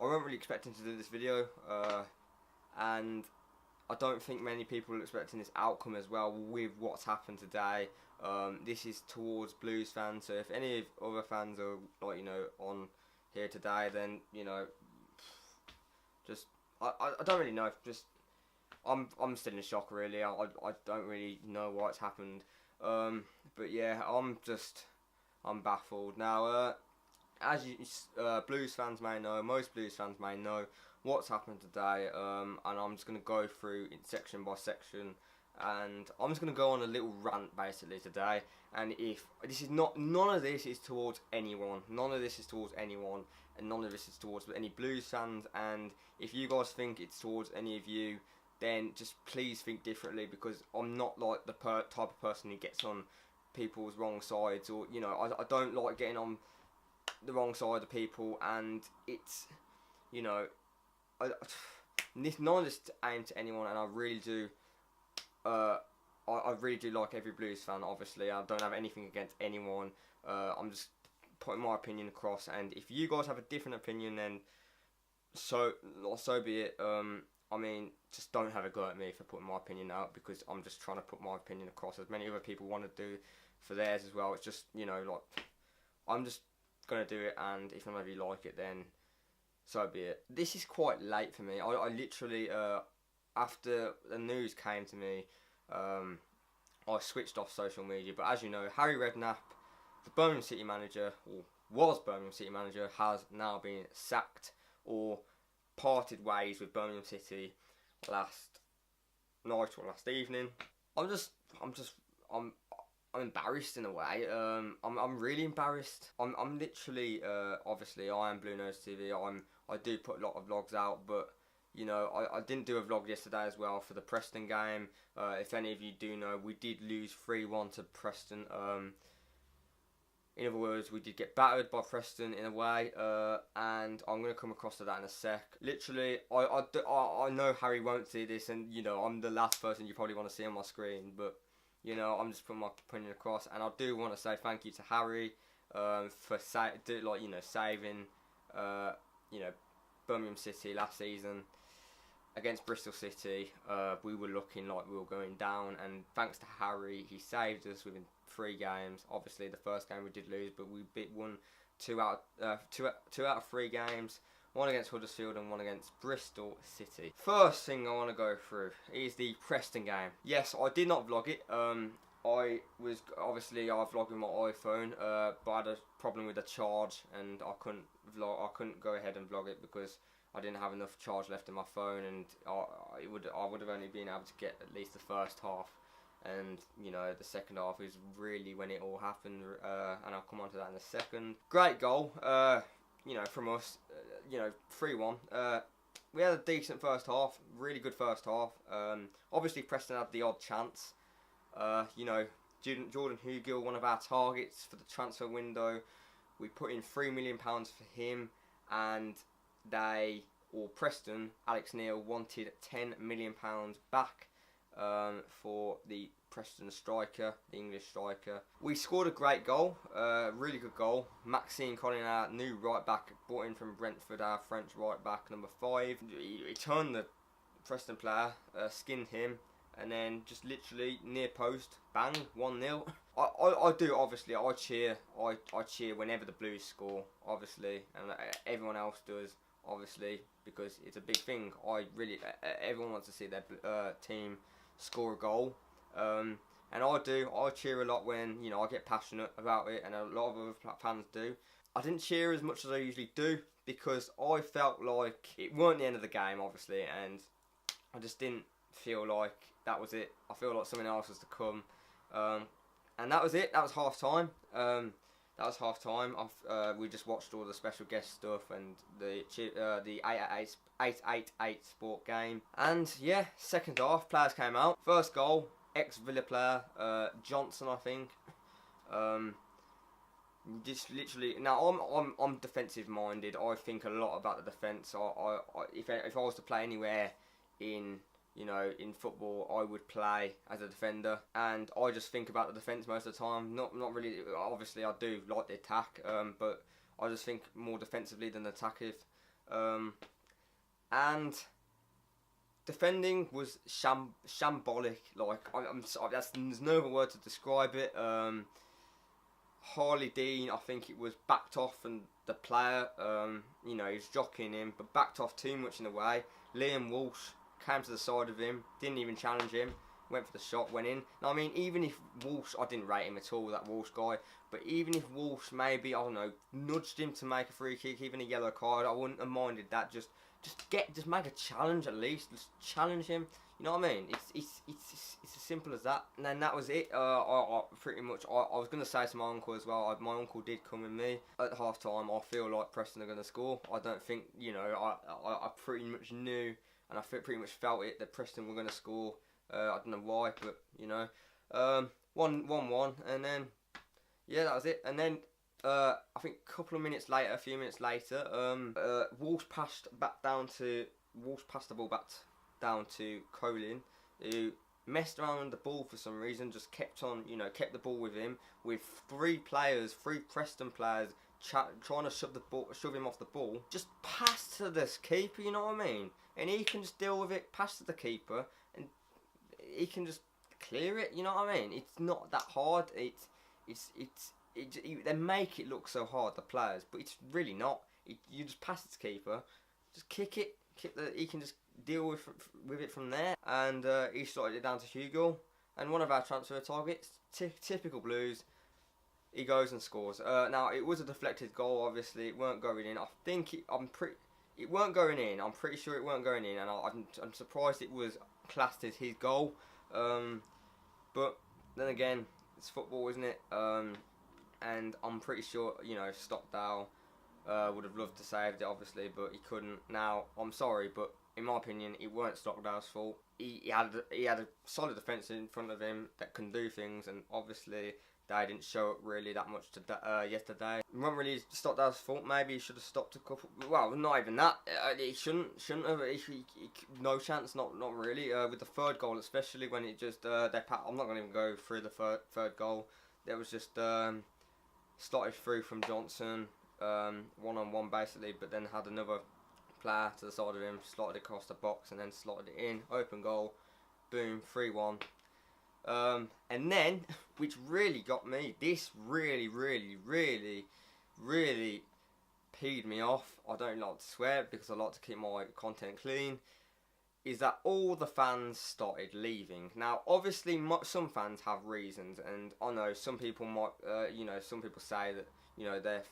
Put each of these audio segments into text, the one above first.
I wasn't really expecting to do this video, and I don't think many people are expecting this outcome as well with what's happened today. This is towards Blues fans, so if any other fans are like, you know, on here today, then, you know, just I don't really know. Just I'm still in shock, really. I don't really know what's happened. But yeah, I'm baffled now. As you Blues fans may know, most Blues fans may know what's happened today. And I'm just gonna go through it section by section, and I'm just gonna go on a little rant basically today. And if this is none of this is towards anyone. None of this is towards anyone, and none of this is towards any Blues fans. And if you guys think it's towards any of you, then just please think differently, because I'm not like the type of person who gets on people's wrong sides, or, you know, I don't like getting on the wrong side of people. And it's, you know, none of this aimed to anyone, and I really do. I really do like every Blues fan. Obviously, I don't have anything against anyone. I'm just putting my opinion across, and if you guys have a different opinion, then so be it. I mean, just don't have a go at me for putting my opinion out, because I'm just trying to put my opinion across, as many other people want to do for theirs as well. It's just, you know, like, I'm just gonna do it, and if none of you like it, then so be it. This is quite late for me. I literally, after the news came to me, I switched off social media. But as you know, Harry Redknapp, the Birmingham City manager, or was Birmingham City manager, has now been sacked, or parted ways with Birmingham City last night or last evening. I'm embarrassed in a way. I'm really embarrassed. I'm literally, obviously I am Bluenose TV. I do put a lot of vlogs out, but, you know, I didn't do a vlog yesterday as well for the Preston game. If any of you do know, we did lose 3-1 to Preston. In other words, we did get battered by Preston in a way, and I'm going to come across to that in a sec. Literally, I know Harry won't see this, and, you know, I'm the last person you probably want to see on my screen, but, you know, I'm just putting my opinion across, and I do want to say thank you to Harry for saving, you know, Birmingham City last season against Bristol City. We were looking like we were going down, and thanks to Harry, he saved us within 3 games. Obviously, the first game we did lose, but we won 2 out of 3 games. 1 against Huddersfield and 1 against Bristol City. First thing I want to go through is the Preston game. Yes, I did not vlog it. I vlogged with my iPhone, but I had a problem with the charge, and I couldn't go ahead and vlog it because I didn't have enough charge left in my phone, and I would have only been able to get at least the first half, and, you know, the second half is really when it all happened, and I'll come on to that in a second. Great goal, you know, from us, you know, 3-1. We had a decent first half, really good first half. Obviously Preston had the odd chance. You know, Jordan Hugill, one of our targets for the transfer window, we put in £3 million for him, and Preston, Alex Neil, wanted £10 million back for the Preston striker, the English striker. We scored a great goal, really good goal. Maxime Collin, our new right back, brought in from Brentford, our French right back, number 5. He turned the Preston player, skinned him, and then just literally near post, bang, 1-0. I do, obviously, I cheer whenever the Blues score, obviously, and everyone else does, obviously, because it's a big thing. Everyone wants to see their team score a goal, and I cheer a lot when, you know, I get passionate about it, and a lot of other fans do. I didn't cheer as much as I usually do, because I felt like it weren't the end of the game, obviously, and I just didn't feel like that was it. I feel like something else was to come, and that was it. That was half time. We just watched all the special guest stuff and the 888 sport game. And yeah, second half, players came out. First goal, ex-Villa player, Johnson, I think. Just literally, now I'm defensive minded. I think a lot about the defence. If I was to play anywhere in, you know, in football, I would play as a defender, and I just think about the defence most of the time. Not really. Obviously, I do like the attack, but I just think more defensively than attacking. And defending was shambolic. Like I'm sorry, there's no other word to describe it. Harley Dean, I think it was backed off, and the player, you know, he's jockeying him, but backed off too much in the way. Liam Walsh came to the side of him, didn't even challenge him, went for the shot, went in. Now, I mean, even if Walsh, I didn't rate him at all, that Walsh guy, but even if Walsh maybe, I don't know, nudged him to make a free kick, even a yellow card, I wouldn't have minded that. Just make a challenge at least. Just challenge him. You know what I mean? It's as simple as that. And then that was it. I pretty much. I was gonna say to my uncle as well. My uncle did come with me at half time. I feel like Preston are gonna score. I don't think, you know. I pretty much knew, and I pretty much felt it, that Preston were gonna score. I don't know why, but you know, 1-1, and then yeah, that was it. And then I think a few minutes later, Walsh passed the ball back down to Colin, who messed around with the ball for some reason, just kept the ball with him, with three Preston players trying to shove him off the ball. Just pass to this keeper, you know what I mean? And he can just deal with it, pass to the keeper, and he can just clear it, you know what I mean? It's not that hard. They make it look so hard, the players, but it's really not. You just pass it to keeper, just kick it, he can just deal with it from there. And he slotted it down to Hugo, and one of our transfer targets, typical Blues, he goes and scores. Now, it was a deflected goal, obviously, it weren't going in. It weren't going in, I'm pretty sure it weren't going in, and I'm surprised it was classed as his goal. But then again, it's football, isn't it? And I'm pretty sure, you know, Stockdale would have loved to save it, obviously, but he couldn't. Now, I'm sorry, but in my opinion, it weren't Stockdale's fault. He had a solid defence in front of him that can do things, and obviously they didn't show it really that much yesterday. It wasn't really Stockdale's fault. Maybe he should have stopped a couple. Well, not even that. He shouldn't have. No chance. Not really. With the third goal, especially when it just I'm not going to even go through the third goal. There was just slotted through from Johnson, one-on-one basically, but then had another player to the side of him, slotted across the box, and then slotted it in. Open goal, boom, 3-1. And then, which really got me, this really peed me off. I don't like to swear because I like to keep my content clean. Is that all the fans started leaving. Now, obviously, some fans have reasons, and I know some people might, some people say that, their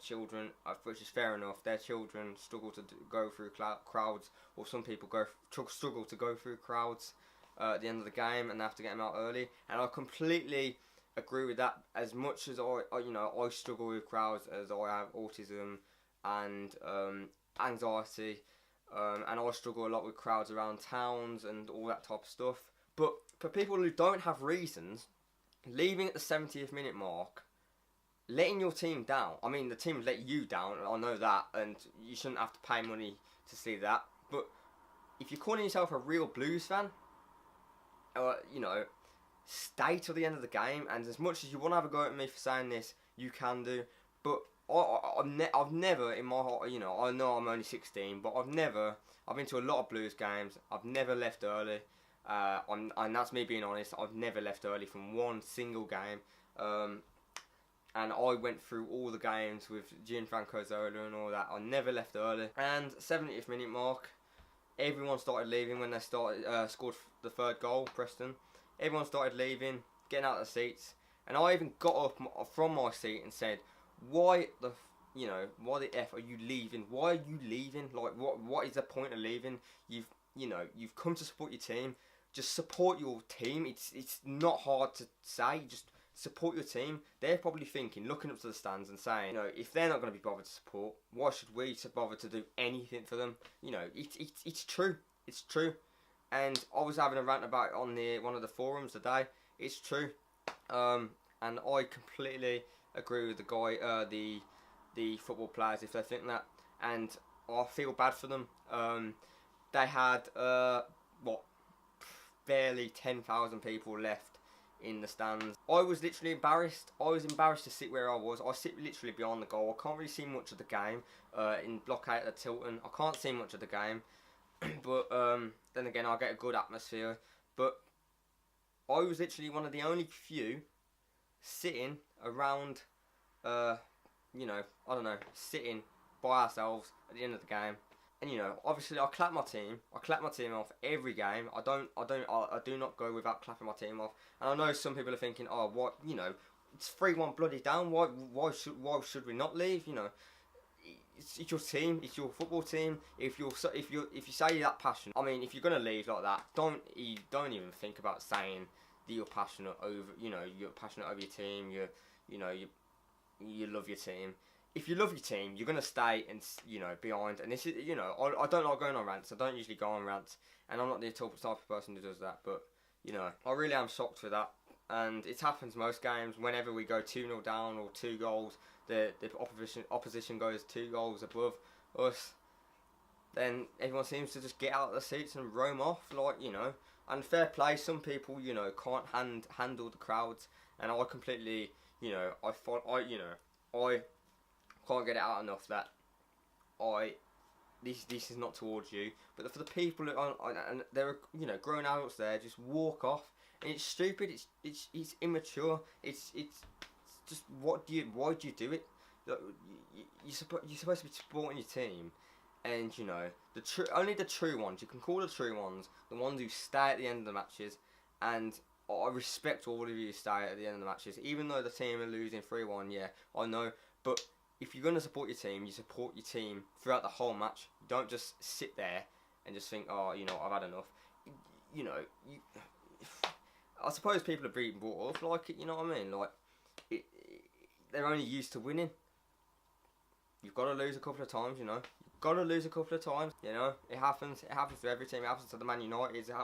children, which is fair enough, their children struggle to go through crowds, or some people struggle to go through crowds at the end of the game, and they have to get them out early. And I completely agree with that. As much as I struggle with crowds, as I have autism and anxiety. And I struggle a lot with crowds around towns and all that type of stuff. But for people who don't have reasons, leaving at the 70th minute mark, letting your team down. I mean, the team let you down, I know that, and you shouldn't have to pay money to see that. But if you're calling yourself a real Blues fan, stay till the end of the game. And as much as you want to have a go at me for saying this, you can do. But I've never in my heart, I know I'm only 16, but I've been to a lot of Blues games. I've never left early, and that's me being honest. I've never left early from one single game, and I went through all the games with Gianfranco Zola and all that. I never left early. And 70th minute mark, everyone started leaving when they scored the third goal, Preston. Everyone started leaving, getting out of the seats, and I even got up from my seat and said, why the F are you leaving? Why are you leaving? Like, what is the point of leaving? You've come to support your team. Just support your team. It's not hard to say. Just support your team. They're probably thinking, looking up to the stands and saying, if they're not going to be bothered to support, why should we bother to do anything for them? It's true. It's true. And I was having a rant about it on one of the forums today. It's true. And I completely agree with the guy, the football players, if they think that, and I feel bad for them. They had barely 10,000 people left in the stands. I was literally embarrassed. I was embarrassed to sit where I was. I sit literally behind the goal. I can't really see much of the game. In block 8 at Tilton, I can't see much of the game. But then again, I get a good atmosphere. But I was literally one of the only few sitting around, you know, I don't know, sitting by ourselves at the end of the game. And you know, obviously, I clap my team. I clap my team off every game. I do not go without clapping my team off. And I know some people are thinking, oh, what, you know, it's 3-1 bloody down. Why should we not leave? You know, it's your team. It's your football team. If you say you're that passionate, I mean, if you're gonna leave like that, don't even think about saying that you're passionate over. You know, you're passionate over your team. You love your team. If you love your team, you're going to stay and, you know, behind. And this is, you know, I don't like going on rants. I don't usually go on rants. And I'm not the type of person who does that. But, you know, I really am shocked for that. And it happens most games. Whenever we go 2-0 down or 2 goals, the opposition goes 2 goals above us, then everyone seems to just get out of the seats and roam off. Like, you know, and fair play. Some people, you know, can't handle the crowds. And I completely, you know, I can't get it out enough that this is not towards you, but for the people who are, and there are, you know, grown adults there, just walk off, and it's stupid. It's immature. It's just why do you do it? You're supposed to be supporting your team, and you know only the true ones. You can call the true ones the ones who stay at the end of the matches, and I respect all of you who stay at the end of the matches, even though the team are losing 3-1. Yeah, I know, but if you're going to support your team, you support your team throughout the whole match. You don't just sit there and just think, oh, you know, I've had enough. You know, I suppose people are being brought up like it, you know what I mean? Like, they're only used to winning. You've got to lose a couple of times, you know. You've got to lose a couple of times, you know. It happens. It happens to every team. It happens to the Man Uniteds. It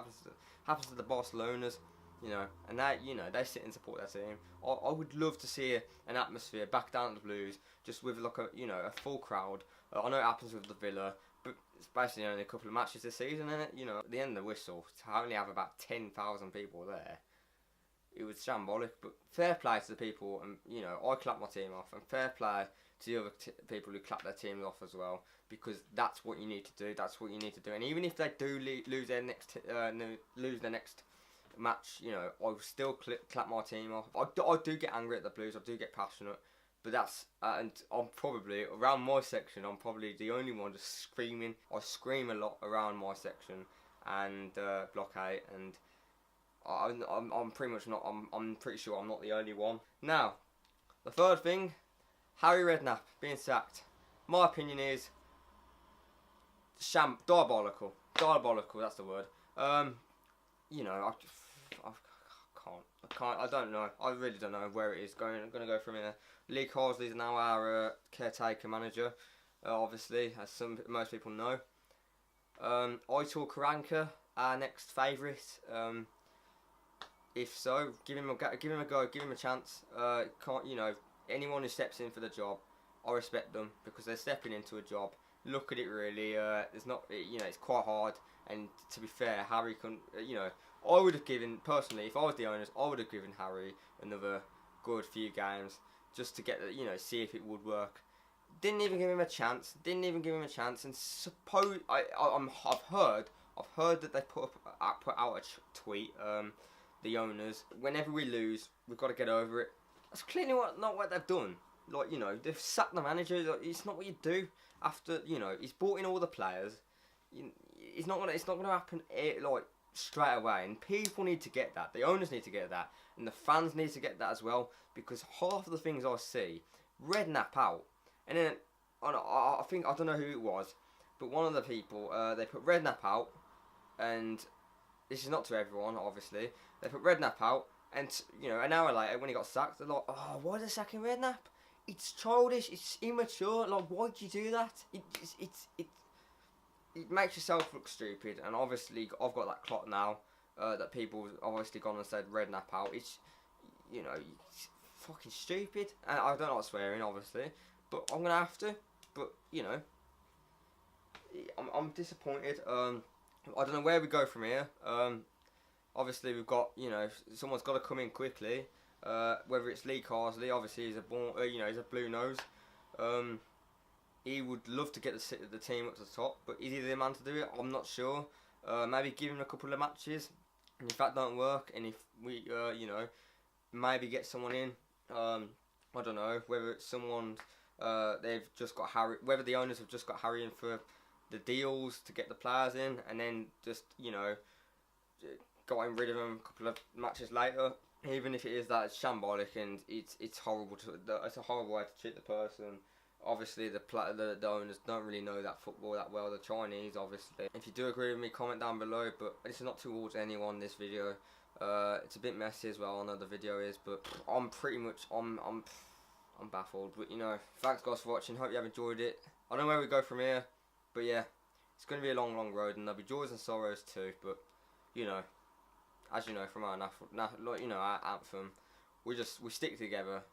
happens to the Barcelonas. You know, and they sit and support their team. I would love to see an atmosphere back down at the Blues, just with like a full crowd. I know it happens with the Villa, but it's basically only a couple of matches this season, isn't it? You know, at the end of the whistle, to only have about 10,000 people there, it was shambolic. But fair play to the people, and you know, I clap my team off, and fair play to the other people who clap their teams off as well, because that's what you need to do. That's what you need to do. And even if they do lose their next match, you know, I will still clap my team off. I do get angry at the Blues. I do get passionate, but that's and I'm probably around my section. I'm probably the only one just screaming. I scream a lot around my section and block 8, and I'm pretty much not. I'm pretty sure I'm not the only one. Now, the third thing, Harry Redknapp being sacked. My opinion is diabolical. Diabolical. That's the word. You know, I can't. I don't know. I really don't know where it is going. I'm going to go from here. Lee Carsley is now our caretaker manager, obviously, as most people know. Aitor Karanka, our next favourite. If so, give him a go. Give him a chance. You know, anyone who steps in for the job, I respect them because they're stepping into a job. Look at it really. It's not. You know, it's quite hard. And to be fair, Harry couldn't. You know, I would have given personally, if I was the owners, I would have given Harry another good few games just to get, you know, see if it would work. Didn't even give him a chance. And suppose I've heard that they put out a tweet. The owners, whenever we lose, we've got to get over it. That's clearly not what they've done. Like, you know, they've sacked the manager. Like, it's not what you do after, you know, he's brought in all the players. It's not gonna happen like straight away, and people need to get that. The owners need to get that, and the fans need to get that as well. Because half of the things I see, Redknapp out, and then I think I don't know who it was, but one of the people they put Redknapp out, and this is not to everyone, obviously. They put Redknapp out, and you know, an hour later when he got sacked, they're like, "Oh, why are they sacking Redknapp? It's childish. It's immature. Like, why'd you do that? It makes yourself look stupid." And obviously, I've got that clock now that people obviously gone and said Redknapp out. It's, you know, it's fucking stupid. And I don't like swearing, obviously, but I'm gonna have to. But you know, I'm disappointed. I don't know where we go from here. obviously we've got, you know, someone's got to come in quickly. Whether it's Lee Carsley, obviously he's he's a Bluenose. He would love to get the team up to the top, but is he the man to do it? I'm not sure. Maybe give him a couple of matches, and if that don't work, and if we, you know, maybe get someone in. I don't know whether it's someone they've just got whether the owners have just got Harry in for the deals to get the players in, and then just, you know, getting rid of them a couple of matches later. Even if it is that, it's shambolic, and it's horrible it's a horrible way to treat the person. Obviously, the owners don't really know that football that well. The Chinese, obviously. If you do agree with me, comment down below. But this is not towards anyone. This video, it's a bit messy as well. I know the video is, but I'm pretty much I'm baffled. But you know, thanks guys for watching. Hope you have enjoyed it. I don't know where we go from here, but yeah, it's going to be a long road, and there'll be joys and sorrows too. But you know, as you know from our our anthem, we stick together.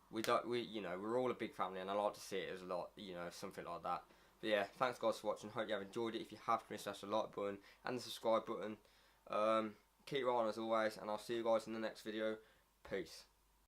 You know, we're all a big family, and I like to see it as a lot, you know, something like that. But yeah, thanks guys for watching. Hope you have enjoyed it. If you have, please smash the like button and the subscribe button. Keep it on as always, and I'll see you guys in the next video. Peace.